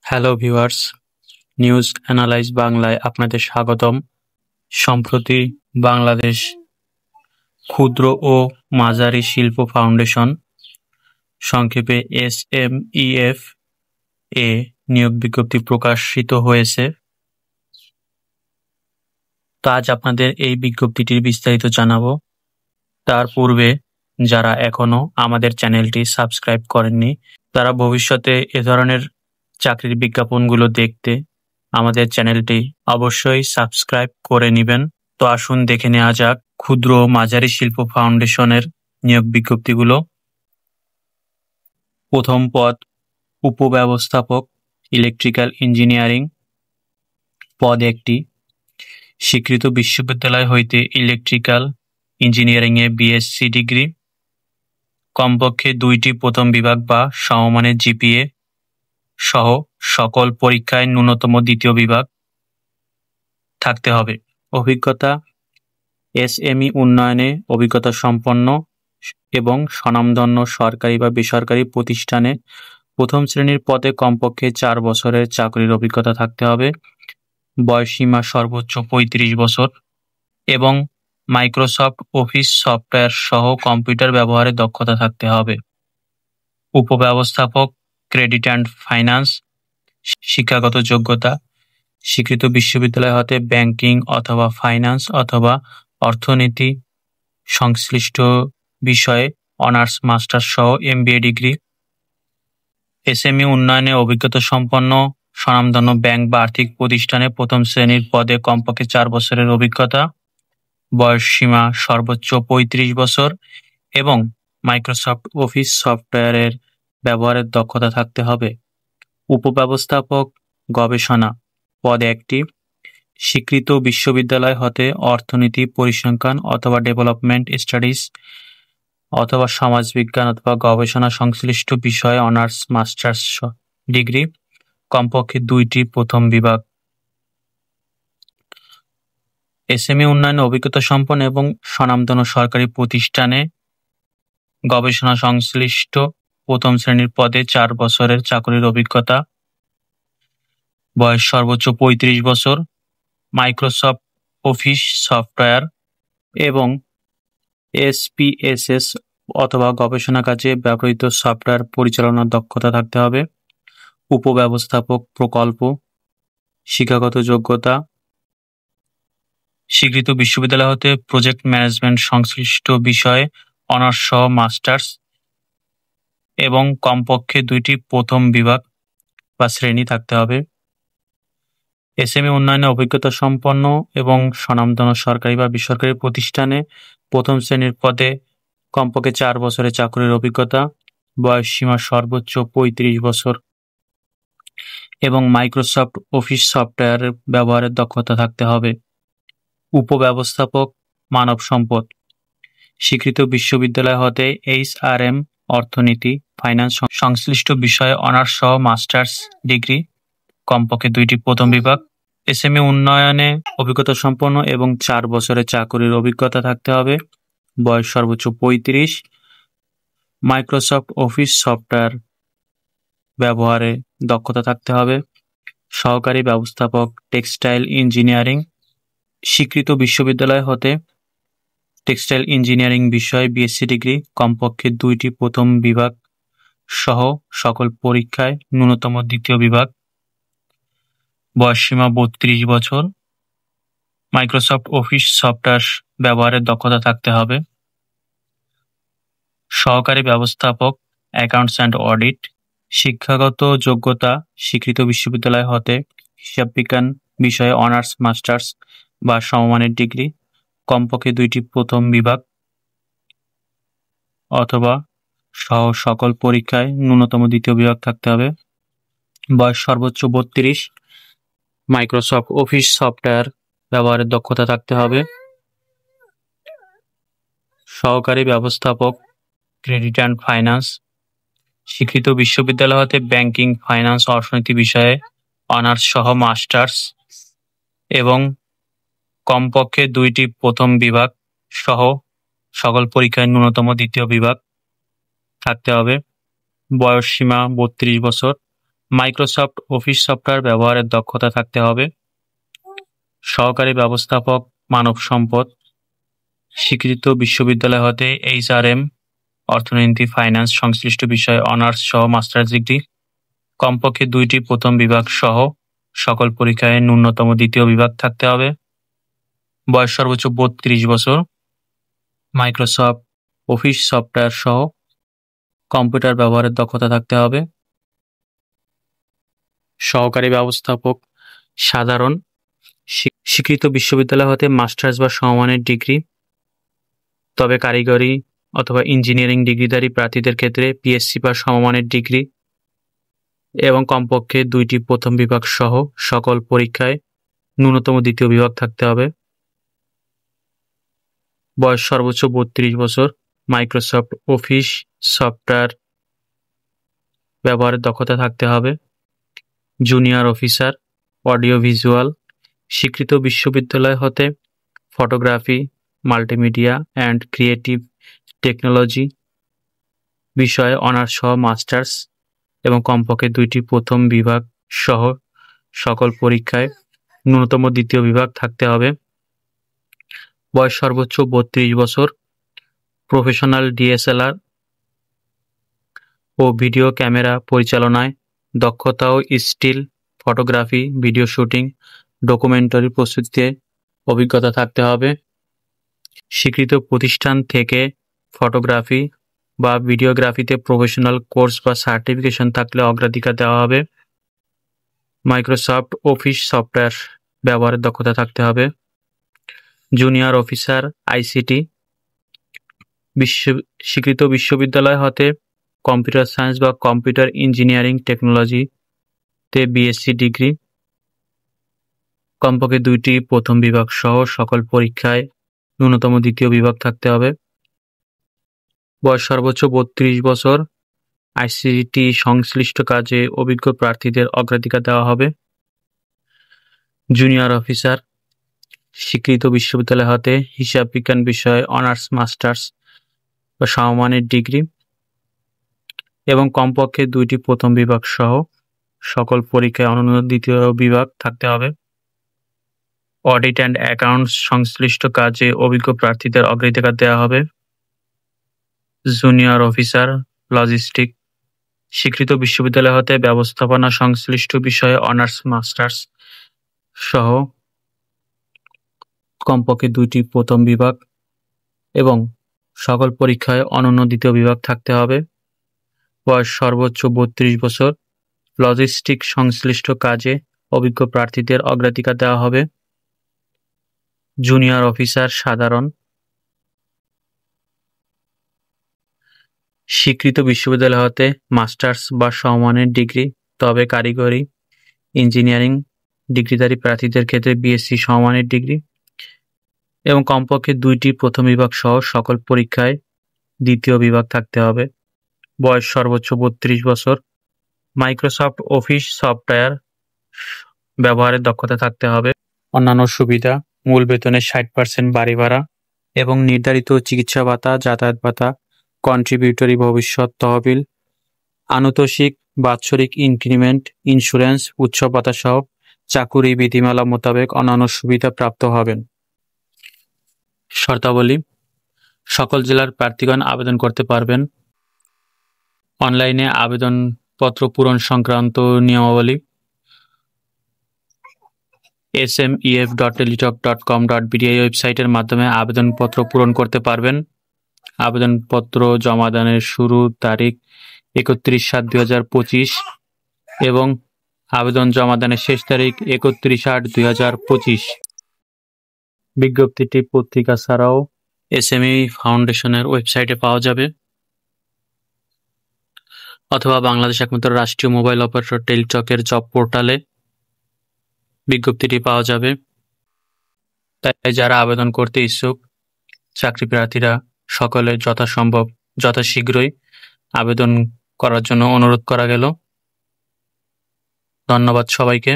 Hello viewers, news analyse বাংলায় আপনাদের স্বাগতম। সম্প্রতি বাংলাদেশ ক্ষুদ্র ও মাঝারি শিল্প ফাউন্ডেশন, সংক্ষেপে SMEF এ নিয়োগ বিজ্ঞপ্তি প্রকাশিত হয়েছে। তো আজ আপনাদের এই বিজ্ঞপ্তিটির বিস্তারিত জানাবো। তার পূর্বে যারা এখনো আমাদের চ্যানেলটি সাবস্ক্রাইব করেননি, তারা ভবিষ্যতে এ ধরনের চাকরির বিজ্ঞাপনগুলো দেখতে আমাদের চ্যানেলটি অবশ্যই সাবস্ক্রাইব করে নেবেন। তো আসুন দেখে নেওয়া যাক ক্ষুদ্র ও মাঝারি শিল্প ফাউন্ডেশনের নিয়োগ বিজ্ঞপ্তিগুলো। প্রথম পদ উপব্যবস্থাপক, ইলেকট্রিক্যাল ইঞ্জিনিয়ারিং। পদ একটি। স্বীকৃত বিশ্ববিদ্যালয় হইতে ইলেকট্রিক্যাল ইঞ্জিনিয়ারিংয়ে BSc ডিগ্রি, কমপক্ষে 2টি প্রথম বিভাগ বা সমমানের GPA সহ সকল পরীক্ষায় ন্যূনতম 2য় বিভাগ থাকতে হবে। অভিজ্ঞতা SME উন্নয়নে অভিজ্ঞতা সম্পন্ন এবং স্বনামধন্য সরকারি বা বেসরকারি প্রতিষ্ঠানে প্রথম শ্রেণীর পদে কমপক্ষে 4 বছরের চাকরির অভিজ্ঞতা থাকতে হবে। বয়সসীমা সর্বোচ্চ 35 বছর এবং মাইক্রোসফট অফিস সফটওয়্যার সহ কম্পিউটার ব্যবহারে দক্ষতা থাকতে হবে। উপব্যবস্থাপক, ক্রেডিট অ্যান্ড ফাইন্যান্স। শিক্ষাগত যোগ্যতা স্বীকৃত বিশ্ববিদ্যালয় হতে ব্যাংকিং অথবা ফাইন্যান্স অথবা অর্থনীতি সংশ্লিষ্ট বিষয়ে অনার্স মাস্টার্স সহ MBA ডিগ্রি। SME উন্নয়নে অভিজ্ঞতা সম্পন্ন স্বনামধন্য ব্যাংক বা আর্থিক প্রতিষ্ঠানে প্রথম শ্রেণীর পদে কমপক্ষে 4 বছরের অভিজ্ঞতা। বয়সসীমা সর্বোচ্চ 35 বছর এবং মাইক্রোসফট অফিস সফটওয়্যারের ব্যবহারের দক্ষতা থাকতে হবে। উপব্যবস্থাপক গবেষণা। পদ একটি। স্বীকৃত বিশ্ববিদ্যালয় হতে অর্থনীতি, পরিসংখ্যান অথবা ডেভেলপমেন্ট স্টাডিজ অথবা সমাজবিজ্ঞান অথবা গবেষণা সংশ্লিষ্ট বিষয়ে অনার্স মাস্টার্স ডিগ্রি, কমপক্ষে 2টি প্রথম বিভাগ। SME উন্নয়নে অভিজ্ঞতা সম্পন্ন এবং স্বনামধন্য সরকারি প্রতিষ্ঠানে গবেষণা সংশ্লিষ্ট প্রথম শ্রেণীর পদে 4 বছরের চাকরির অভিজ্ঞতা। বয়স সর্বোচ্চ 35 বছর। মাইক্রোসফট অফিস সফটওয়্যার এবং SPSS অথবা গবেষণা কাজে ব্যবহৃত সফটওয়্যার পরিচালনার দক্ষতা থাকতে হবে। উপব্যবস্থাপক প্রকল্প। শিক্ষাগত যোগ্যতা স্বীকৃত বিশ্ববিদ্যালয় হতে প্রজেক্ট ম্যানেজমেন্ট সংশ্লিষ্ট বিষয়ে অনার্স সহ মাস্টার্স এবং কমপক্ষে 2টি প্রথম বিভাগ বা শ্রেণী থাকতে হবে। SME উন্নয়নে অভিজ্ঞতা সম্পন্ন এবং স্বনামধন্য সরকারি বা বেসরকারি প্রতিষ্ঠানে প্রথম শ্রেণীর পদে কমপক্ষে 4 বছরের চাকরির অভিজ্ঞতা। বয়সসীমা সর্বোচ্চ 35 বছর এবং মাইক্রোসফট অফিস সফটওয়্যার ব্যবহারের দক্ষতা থাকতে হবে। উপব্যবস্থাপক মানব সম্পদ। স্বীকৃত বিশ্ববিদ্যালয় হতে HRM অর্থনীতি, ফাইন্যান্স সংশ্লিষ্ট বিষয়ে অনার্স সহ মাস্টার্স ডিগ্রি, কমপক্ষে 2টি প্রথম বিভাগ। SME উন্নয়নে অভিজ্ঞতা সম্পন্ন এবং 4 বছরের চাকরির অভিজ্ঞতা থাকতে হবে। বয়স সর্বোচ্চ 35। মাইক্রোসফট অফিস সফটওয়্যার ব্যবহারে দক্ষতা থাকতে হবে। সহকারী ব্যবস্থাপক টেক্সটাইল ইঞ্জিনিয়ারিং। স্বীকৃত বিশ্ববিদ্যালয় হতে টেক্সটাইল ইঞ্জিনিয়ারিং বিষয়ে BSc ডিগ্রি, কমপক্ষে 2টি প্রথম বিভাগ সহ সকল পরীক্ষায় ন্যূনতম 2য় বিভাগ। বয়সসীমা 32 বছর। মাইক্রোসফট অফিস সফটওয়্যার ব্যবহারের দক্ষতা থাকতে হবে। সহকারী ব্যবস্থাপক অ্যাকাউন্টস অ্যান্ড অডিট। শিক্ষাগত যোগ্যতা স্বীকৃত বিশ্ববিদ্যালয় হতে হিসাব বিজ্ঞান বিষয়ে অনার্স মাস্টার্স বা সমমানের ডিগ্রি, কমপক্ষে 2টি প্রথম বিভাগ অথবা সহ সকল পরীক্ষায় ন্যূনতম 2য় বিভাগ থাকতে হবে। বয়স সর্বোচ্চ 32। মাইক্রোসফট অফিস সফটওয়্যার ব্যবহারের দক্ষতা থাকতে হবে। সহকারী ব্যবস্থাপক ক্রেডিট অ্যান্ড ফাইন্যান্স। স্বীকৃত বিশ্ববিদ্যালয় হতে ব্যাংকিং, ফাইন্যান্স, অর্থনীতি বিষয়ে অনার্স সহ মাস্টার্স এবং কমপক্ষে 2টি প্রথম বিভাগ সহ সকল পরীক্ষায় ন্যূনতম 2য় বিভাগ থাকতে হবে। বয়সসীমা 32 বছর। মাইক্রোসফট অফিস সফটওয়্যার ব্যবহারের দক্ষতা থাকতে হবে। সহকারী ব্যবস্থাপক, মানব সম্পদ, স্বীকৃত বিশ্ববিদ্যালয় হতে HRM, অর্থনীতি, ফাইন্যান্স সংশ্লিষ্ট বিষয়ে অনার্স সহ মাস্টার্স ডিগ্রি, কমপক্ষে 2টি প্রথম বিভাগ সহ সকল পরীক্ষায় ন্যূনতম দ্বিতীয় বিভাগ থাকতে হবে। বয়স সর্বোচ্চ 32 বছর। মাইক্রোসফট অফিস সফটওয়্যার সহ কম্পিউটার ব্যবহারের দক্ষতা থাকতে হবে। সহকারী ব্যবস্থাপক সাধারণ, স্বীকৃত বিশ্ববিদ্যালয় হতে মাস্টার্স বা সমমানের ডিগ্রি, তবে কারিগরি অথবা ইঞ্জিনিয়ারিং ডিগ্রিধারী প্রার্থীদের ক্ষেত্রে PSc বা সমমানের ডিগ্রি এবং কমপক্ষে 2টি প্রথম বিভাগ সহ সকল পরীক্ষায় ন্যূনতম দ্বিতীয় বিভাগ থাকতে হবে। বয়স সর্বোচ্চ 32 বছর। মাইক্রোসফট অফিস সফটওয়্যার ব্যবহারের দক্ষতা থাকতে হবে। জুনিয়র অফিসার, অডিও ভিজুয়াল, স্বীকৃত বিশ্ববিদ্যালয় হতে photography, multimedia and creative technology বিষয়ে অনার্স সহ মাস্টার্স এবং কমপক্ষে 2টি প্রথম বিভাগ সহ সকল পরীক্ষায় ন্যূনতম দ্বিতীয় বিভাগ থাকতে হবে। বয়স সর্বোচ্চ 32 বছর। প্রফেশনাল DSLR ও ভিডিও ক্যামেরা পরিচালনায় দক্ষতা ও still photography, video shooting, documentary প্রস্তুতিতে অভিজ্ঞতা থাকতে হবে। স্বীকৃত প্রতিষ্ঠান থেকে ফটোগ্রাফি বা ভিডিওগ্রাফিতে প্রফেশনাল কোর্স বা সার্টিফিকেশন থাকলে অগ্রাধিকার দেওয়া হবে। মাইক্রোসফট অফিস সফটওয়্যার ব্যবহারের দক্ষতা থাকতে হবে। জুনিয়র অফিসার ICT, স্বীকৃত বিশ্ববিদ্যালয় হতে কম্পিউটার সায়েন্স বা কম্পিউটার ইঞ্জিনিয়ারিং টেকনোলজিতে BSc ডিগ্রি, কমপক্ষে 2টি প্রথম বিভাগ সহ সকল পরীক্ষায় ন্যূনতম দ্বিতীয় বিভাগ থাকতে হবে। বয়স সর্বোচ্চ 32 বছর। ICT সংশ্লিষ্ট কাজে অভিজ্ঞ প্রার্থীদের অগ্রাধিকার দেওয়া হবে। জুনিয়র অফিসার, স্বীকৃত বিশ্ববিদ্যালয় হতে হিসাব বিজ্ঞান বিষয়ে অনার্স, মাস্টার্স বা সমমানের ডিগ্রি এবং কমপক্ষে 2টি প্রথম বিভাগ সহ সকল পরীক্ষায় অনন্য দ্বিতীয় বিভাগ থাকতে হবে। অডিট অ্যান্ড অ্যাকাউন্টস সংশ্লিষ্ট কাজে অভিজ্ঞ প্রার্থীদের অগ্রাধিকার দেওয়া হবে। জুনিয়র অফিসার লজিস্টিক, স্বীকৃত বিশ্ববিদ্যালয় হতে ব্যবস্থাপনা সংশ্লিষ্ট বিষয়ে অনার্স, মাস্টার্স সহ কমপক্ষে 2টি প্রথম বিভাগ এবং সকল পরীক্ষায় অনন্য দ্বিতীয় বিভাগ থাকতে হবে। বয়স সর্বোচ্চ 32 বছর। লজিস্টিক সংশ্লিষ্ট কাজে অভিজ্ঞ প্রার্থীদের অগ্রাধিকার দেওয়া হবে। জুনিয়র অফিসার সাধারণ, স্বীকৃত বিশ্ববিদ্যালয় হতে মাস্টার্স বা সমমানের ডিগ্রি, তবে কারিগরি ইঞ্জিনিয়ারিং ডিগ্রিধারী প্রার্থীদের ক্ষেত্রে BSc সমমানের ডিগ্রি এবং কমপক্ষে 2টি প্রথম বিভাগ সহ সকল পরীক্ষায় দ্বিতীয় বিভাগ থাকতে হবে। বয়স সর্বোচ্চ 32 বছর। মাইক্রোসফট অফিস সফটওয়্যার ব্যবহারের দক্ষতা থাকতে হবে। অন্যান্য সুবিধা: মূল বেতনের 60% বাড়ি ভাড়া এবং নির্ধারিত চিকিৎসা ভাতা, যাতায়াত ভাতা, কন্ট্রিবিউটরি ভবিষ্যৎ তহবিল, আনুতোষিক বাৎসরিক ইনক্রিমেন্ট, ইন্স্যুরেন্স, উৎসব ভাতা সহ চাকুরি বিধিমালা মোতাবেক অন্যান্য সুবিধা প্রাপ্ত হবেন। শর্তাবলী: সকল জেলার প্রার্থীগণ আবেদন করতে পারবেন। অনলাইনে আবেদনপত্র পূরণ সংক্রান্ত নিয়মাবলী: smef.teletalk.com.bd এই ওয়েবসাইটের মাধ্যমে আবেদনপত্র পূরণ করতে পারবেন। আবেদনপত্র জমাদানের শুরু তারিখ 31/7/2025 এবং আবেদন জমাদানের শেষ তারিখ 31/8/2025। বিজ্ঞপ্তিটি পত্রিকা ছাড়াও SME ফাউন্ডেশনের ওয়েবসাইটে পাওয়া যাবে অথবা বাংলাদেশ একমাত্র রাষ্ট্রীয় মোবাইল অপারেটর টেলিটকের জব পোর্টালে বিজ্ঞপ্তিটি পাওয়া যাবে। তাই যারা আবেদন করতে ইচ্ছুক চাকরি প্রার্থীরা সকলে যথাসম্ভব যথাশীঘ্রই আবেদন করার জন্য অনুরোধ করা গেল। ধন্যবাদ সবাইকে।